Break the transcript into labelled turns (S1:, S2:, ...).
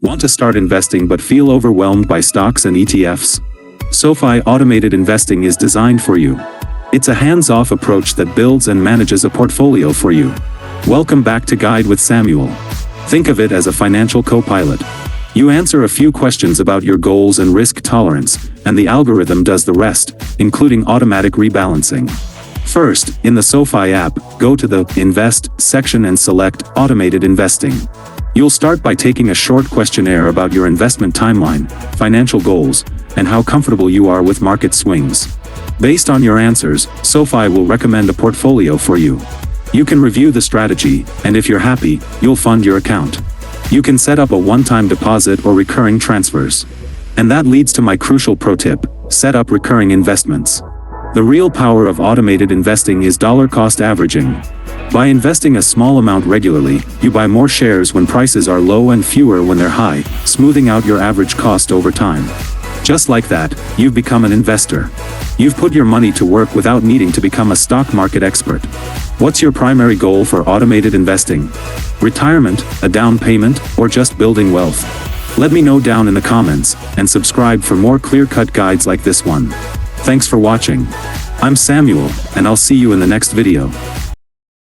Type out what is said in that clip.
S1: Want to start investing but feel overwhelmed by stocks and ETFs? SoFi Automated Investing is designed for you. It's a hands-off approach that builds and manages a portfolio for you. Welcome back to Guide with Samuel. Think of it as a financial co-pilot. You answer a few questions about your goals and risk tolerance, and the algorithm does the rest, including automatic rebalancing. First, in the SoFi app, go to the Invest section and select Automated Investing. You'll start by taking a short questionnaire about your investment timeline, financial goals, and how comfortable you are with market swings. Based on your answers, SoFi will recommend a portfolio for you. You can review the strategy, and if you're happy, you'll fund your account. You can set up a one-time deposit or recurring transfers. And that leads to my crucial pro tip: set up recurring investments. The real power of automated investing is dollar cost averaging. By investing a small amount regularly, you buy more shares when prices are low and fewer when they're high, smoothing out your average cost over time. Just like that, you've become an investor. You've put your money to work without needing to become a stock market expert. What's your primary goal for automated investing? Retirement, a down payment, or just building wealth? Let me know down in the comments, and subscribe for more clear-cut guides like this one. Thanks for watching. I'm Samuel, and I'll see you in the next video.